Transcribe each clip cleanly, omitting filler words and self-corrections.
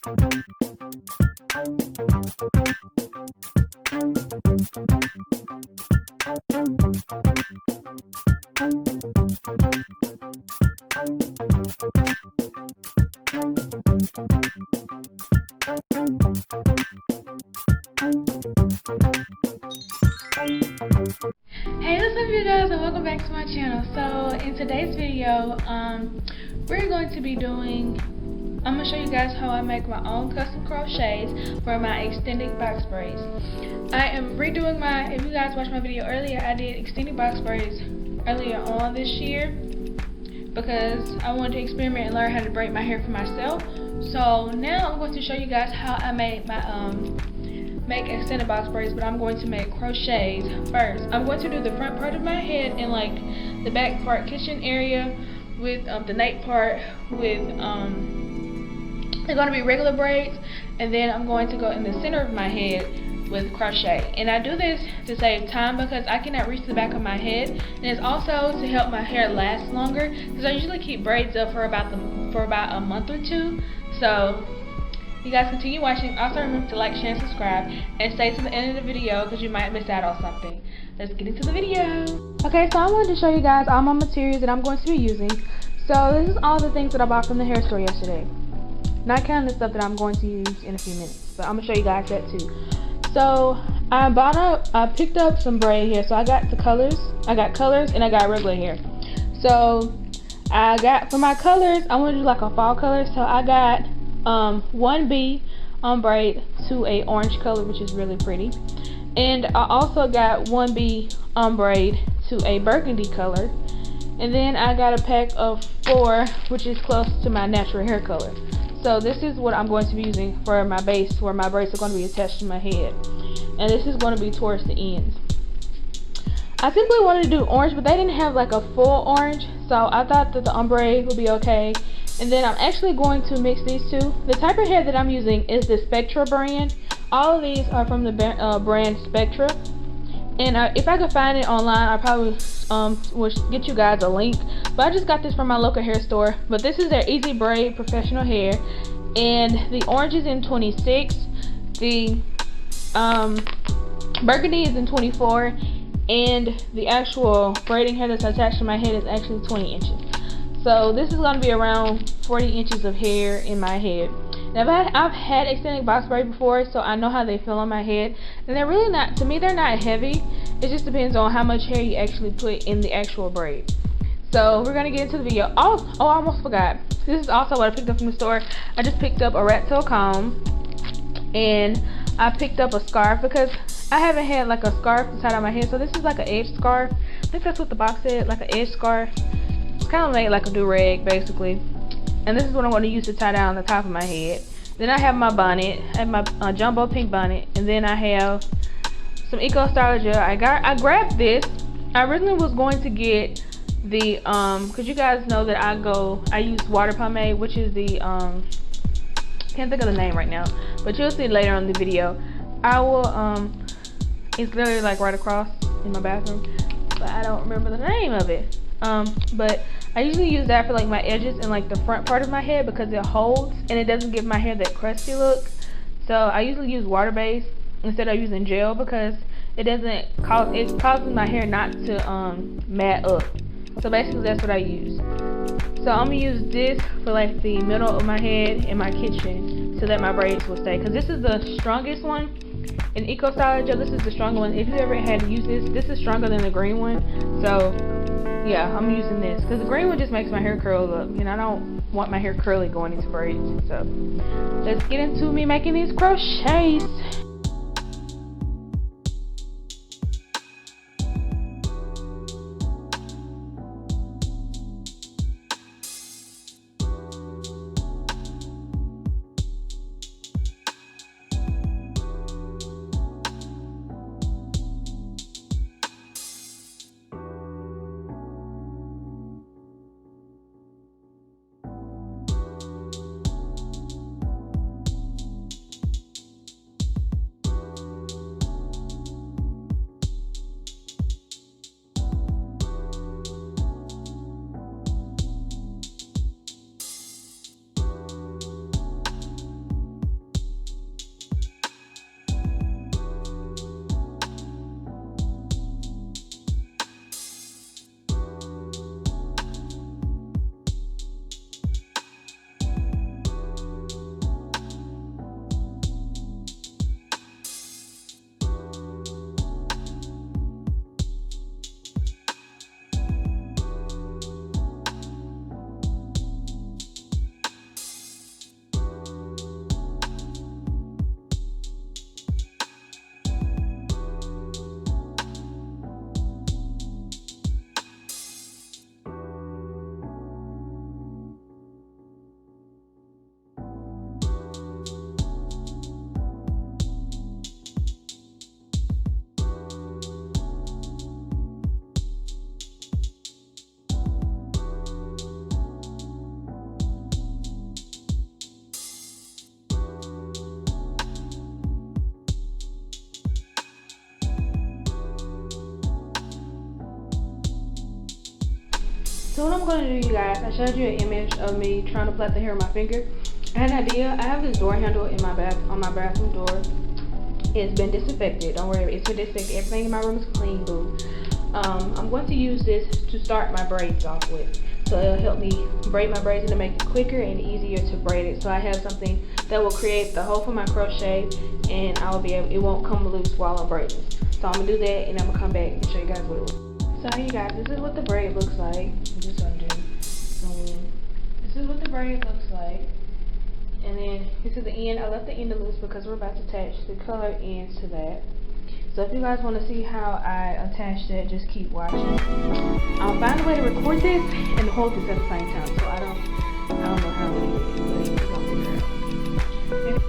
Hey, what's up you guys, and welcome back to my channel. So in today's video, we're going to be doing, I'm going to show you guys how I make my own custom crochets for my extended box braids. I am redoing my, if you guys watched my video earlier, I did extended box braids earlier on this year because I wanted to experiment and learn how to braid my hair for myself. So now I'm going to show you guys how I made my make extended box braids, but I'm going to make crochets first. I'm going to do the front part of my head and like the back part kitchen area with the nape part with they're going to be regular braids, and then I'm going to go in the center of my head with crochet. And I do this to save time because I cannot reach the back of my head, and it's also to help my hair last longer because I usually keep braids up for about a month or two. So you guys continue watching. Also remember to like, share, and subscribe, and stay to the end of the video because you might miss out on something. Let's get into the video. Okay, so I wanted to show you guys all my materials that I'm going to be using. So this is all the things that I bought from the hair store yesterday, not counting the stuff that I'm going to use in a few minutes, but I'm gonna show you guys that too. So I picked up some braid here. So I got colors, and I got regular hair. So I got, for my colors, I want to do like a fall color, so I got 1B braid to a orange color, which is really pretty, and I also got 1B braid to a burgundy color, and then I got a pack of 4, which is close to my natural hair color. So this is what I'm going to be using for my base, where my braids are going to be attached to my head, and this is going to be towards the ends. I simply wanted to do orange, but they didn't have like a full orange, so I thought that the ombre would be okay. And then I'm actually going to mix these two. The type of hair that I'm using is the Spectra brand. All of these are from the brand Spectra. And if I could find it online, I probably would get you guys a link. But I just got this from my local hair store. But this is their Easy Braid Professional Hair. And the orange is in 26. The burgundy is in 24. And the actual braiding hair that's attached to my head is actually 20 inches. So this is going to be around 40 inches of hair in my head. Now I've had extended box braid before, so I know how they feel on my head. And they're really not, to me they're not heavy. It just depends on how much hair you actually put in the actual braid. So we're going to get into the video. Oh, I almost forgot. This is also what I picked up from the store. I just picked up a rat tail comb. And I picked up a scarf because I haven't had like a scarf to tie on my head. So this is like an edge scarf. I think that's what the box said, like an edge scarf. Kind of made like a do-rag basically, and this is what I'm going to use to tie down the top of my head. Then I have my bonnet. I have my jumbo pink bonnet, and then I have some Eco Styler gel. I grabbed this. I originally was going to get the because you guys know that I use water pomade, which is the can't think of the name right now, but you'll see it later on the video. I will it's literally like right across in my bathroom, but I don't remember the name of it. But I usually use that for like my edges and like the front part of my head because it holds and it doesn't give my hair that crusty look. So I usually use water based instead of using gel because it causes my hair not to mat up. So basically that's what I use. So I'm gonna use this for like the middle of my head in my kitchen so that my braids will stay, because this is the strongest one in Eco Styler gel. This is the stronger one. If you ever had to use this is stronger than the green one. So yeah, I'm using this because the green one just makes my hair curl up, and I don't want my hair curly going into braids. So let's get into me making these crochets. So what I'm going to do, you guys, I showed you an image of me trying to plait the hair on my finger. I had an idea. I have this door handle in my on my bathroom door. It's been disinfected. Don't worry, it's been disinfected. Everything in my room is clean, boo. I'm going to use this to start my braids off with. So it'll help me braid my braids and to make it quicker and easier to braid it. So I have something that will create the hole for my crochet, and I will be able, it won't come loose while I'm braiding. So I'm gonna do that, and I'm gonna come back and show you guys what it looks like. So you guys, this is what the braid looks like. This is what the braid looks like. And then this is the end. I left the end loose because we're about to attach the color ends to that. So if you guys want to see how I attach that, just keep watching. I'll find a way to record this and hold this at the same time. So I don't know how to do it, but we'll figure it out. Okay.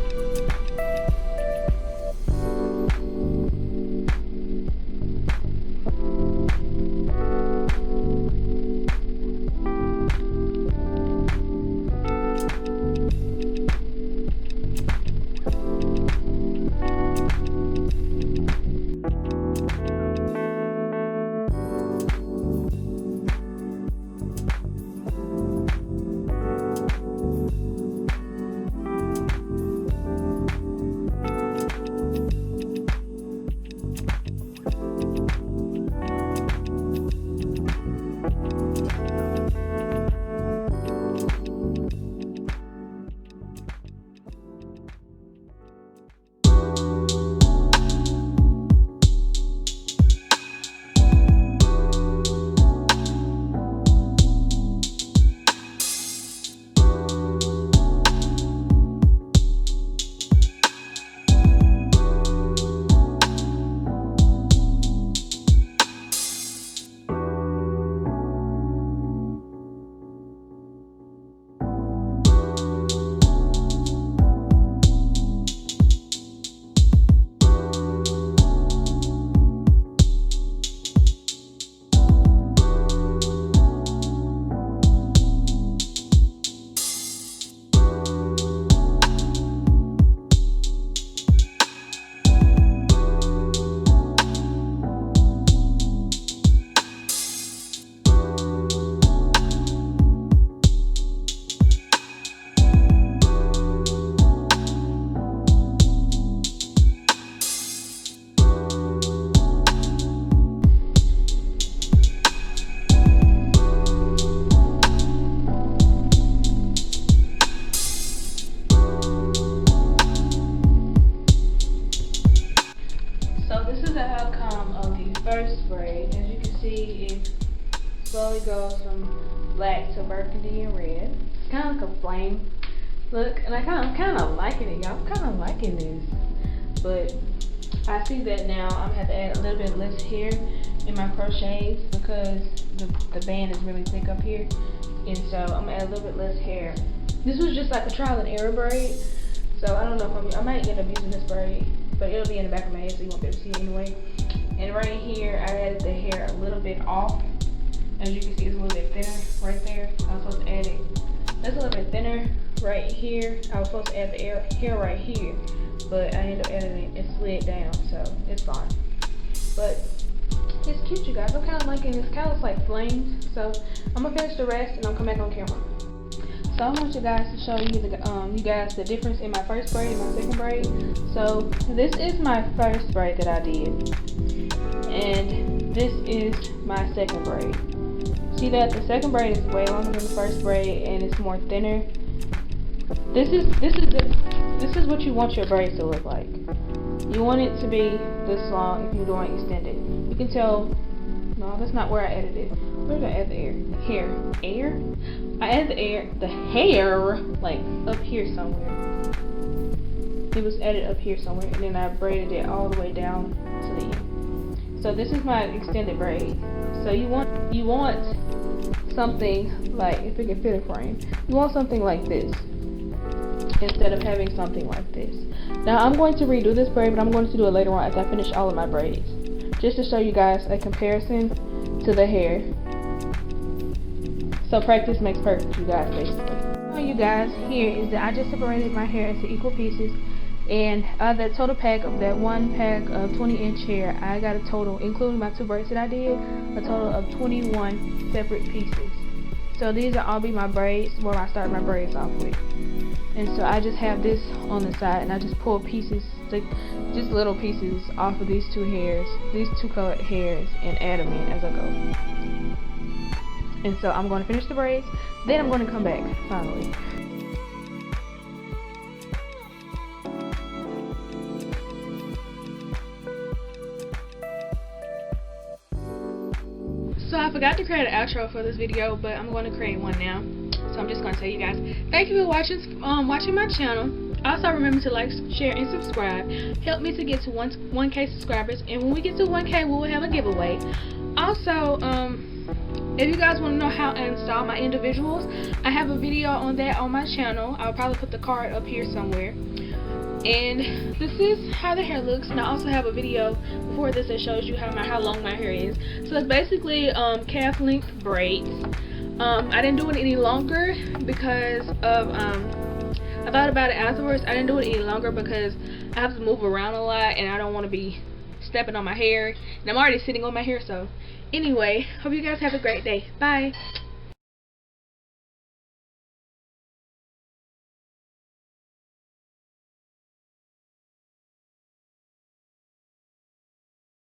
First braid, as you can see, it slowly goes from black to burgundy and red. It's kind of like a flame look, and I'm kind of liking it, y'all. I'm kind of liking this, but I see that now I'm gonna have to add a little bit less hair in my crochets because the band is really thick up here, and so I'm gonna add a little bit less hair. This was just like a trial and error braid, so I don't know if I might end up using this braid, but it'll be in the back of my head, so you won't be able to see it anyway. And right here, I added the hair a little bit off. As you can see, it's a little bit thinner right there. I was supposed to add it. That's a little bit thinner right here. I was supposed to add the hair right here, but I ended up adding it. It slid down, so it's fine. But it's cute, you guys. I'm kind of liking this. Kind of looks like flames. So I'm gonna finish the rest, and I'll come back on camera. So I want you guys to show you the difference in my first braid and my second braid. So this is my first braid that I did, and this is my second braid. See that the second braid is way longer than the first braid, and it's more thinner. This is what you want your braids to look like. You want it to be this long if you're doing extended. You can tell. No, that's not where I added it. Where did I add the hair? Hair? I added the hair like up here somewhere. It was added up here somewhere, and then I braided it all the way down to the end. So this is my extended braid. So you want something like, if it can fit a frame, you want something like this instead of having something like this. Now I'm going to redo this braid, but I'm going to do it later on after I finish all of my braids, just to show you guys a comparison to the hair. So practice makes perfect, you guys, basically. So you guys, here is that I just separated my hair into equal pieces, and the total pack of that one pack of 20-inch hair, I got a total, including my two braids that I did, a total of 21 separate pieces. So these will all be my braids, where I start my braids off with. And so I just have this on the side, and I just pull pieces, like just little pieces off of these two hairs, these two colored hairs, and add them in as I go. And so I'm going to finish the braids, then I'm going to come back finally. So I forgot to create an outro for this video, but I'm going to create one now. So I'm just going to tell you guys, thank you for watching my channel. Also remember to like, share, and subscribe. Help me to get to 1K subscribers, and when we get to 1K, we will have a giveaway. Also, if you guys want to know how to install my individuals, I have a video on that on my channel. I'll probably put the card up here somewhere. And this is how the hair looks, and I also have a video before this that shows you how long my hair is. So it's basically calf length braids. I didn't do it any longer because of I thought about it afterwards. I didn't do it any longer because I have to move around a lot, and I don't want to be stepping on my hair, and I'm already sitting on my hair. So anyway, hope you guys have a great day. Bye.